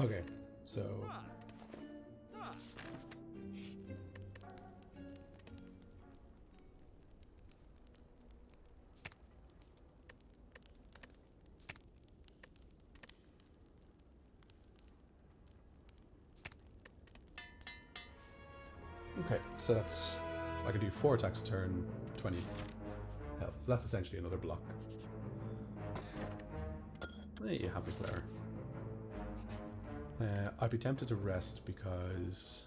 Okay, so okay, so that's I can do 4 attacks a turn, 20 health. So that's essentially another block. There you have the player. I'd be tempted to rest because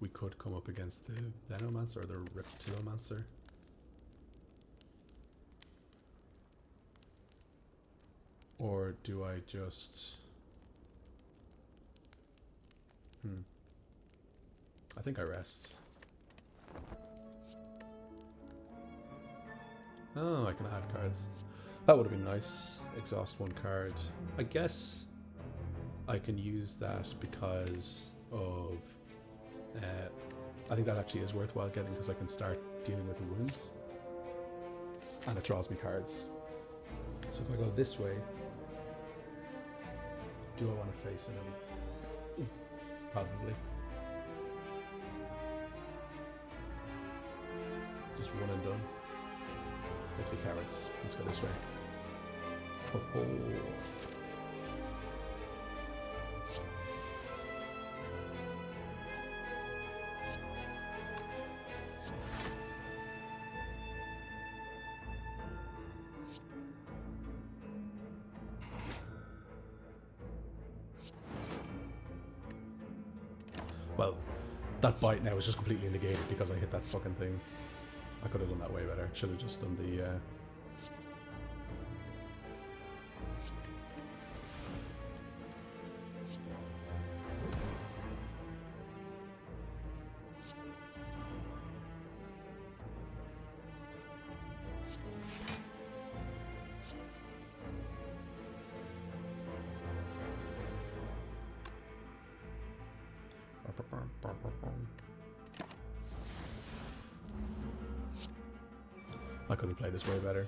we could come up against the Venomancer or the Reptilomancer. Or do I just... I think I rest. Oh, I can add cards. That would have been nice. Exhaust 1 card. I guess I can use that because of... I think that actually is worthwhile getting because I can start dealing with the wounds. And it draws me cards. So if I go this way, do I want to face an elite? Probably. Just one and done. Let's be carrots. Let's go this way. Oh. Well, that bite now is just completely negated because I hit that fucking thing. I could have done that way better. Should have just done the... I could have played this way better.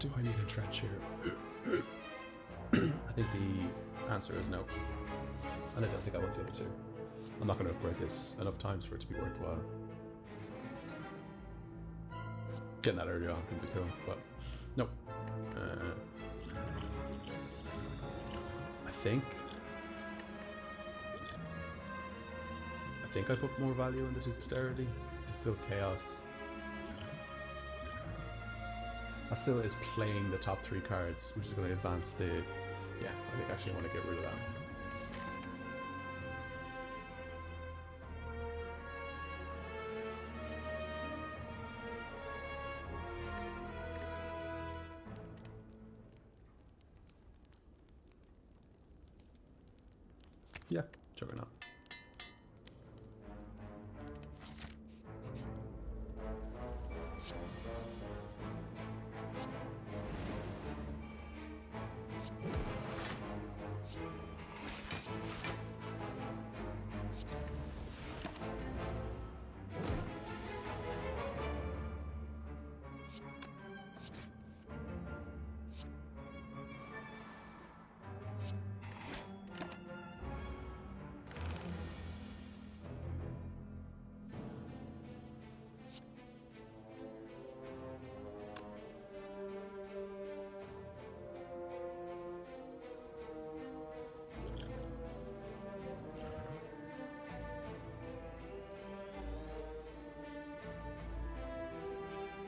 Do I need a trench here? I think the answer is no. And I don't think I want the other two. I'm not going to upgrade this enough times for it to be worthwhile. Getting that early on could be cool, but no. I think I put more value in the dexterity. Distill chaos. That still is playing the top 3 cards, which is going to advance the... Yeah, I think actually I want to get rid of that. Yeah, sure, why not.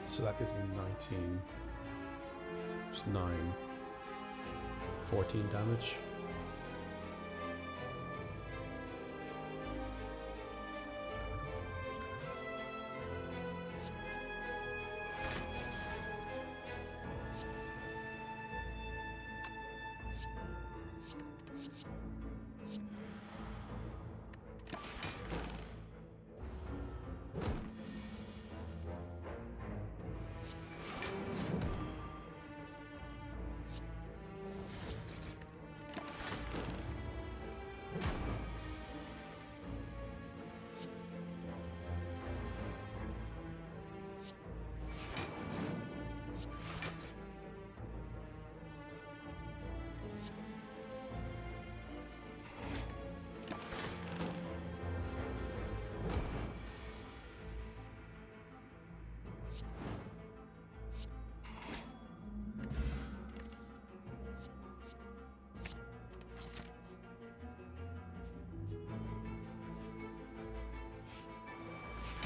So that gives me 19, which is 9, 14 damage.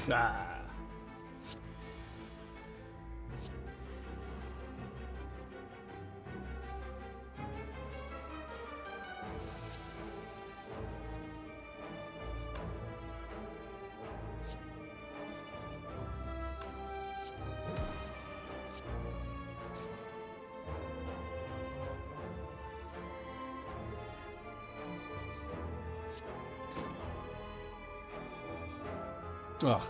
Ah. Ugh.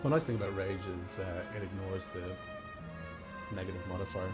One nice thing about Rage is it ignores the negative modifier.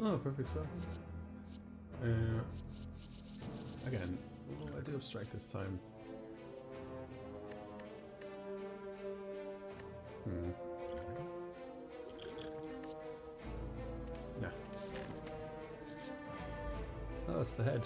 Oh, perfect stuff. Again, oh, I do have strike this time. Nah. Oh, that's the head.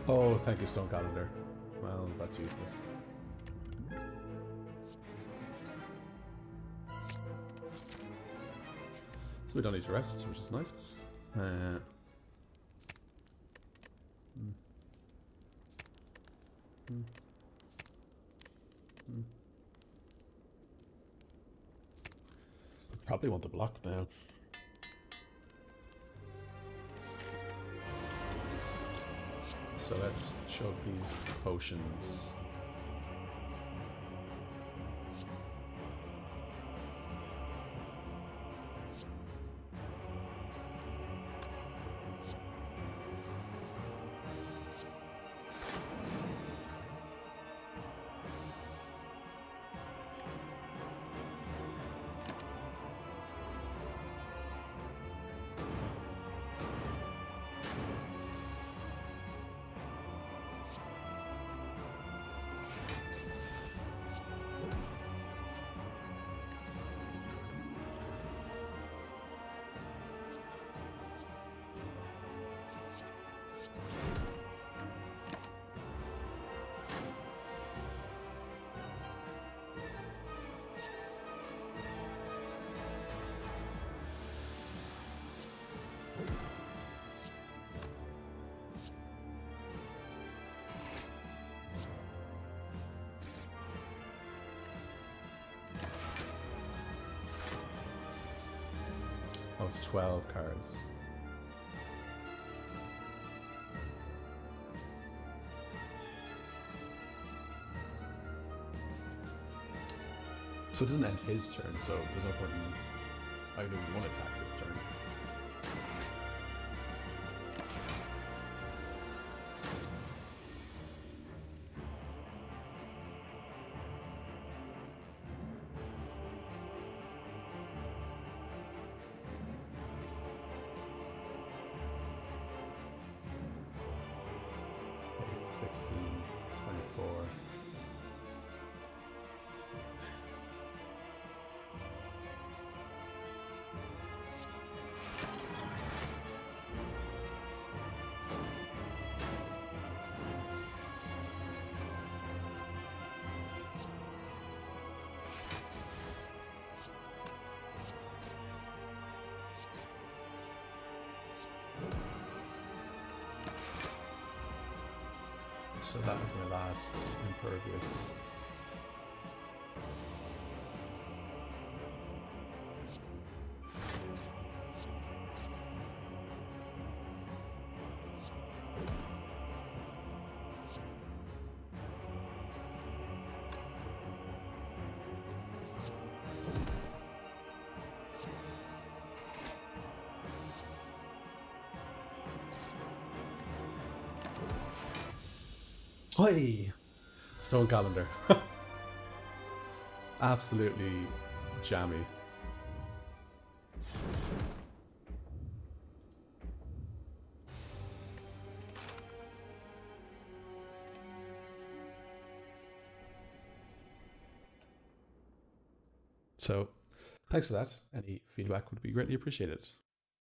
Oh, thank you, Stone Calendar. Well, that's useless. So we don't need to rest, which is nice. Probably want the block now. So let's shove these potions. Oh, it's 12 cards. So it doesn't end his turn, so there's no point in... I can do one attack this turn. So that was my last impervious. Oi! Stone calendar. Absolutely jammy. So, thanks for that. Any feedback would be greatly appreciated.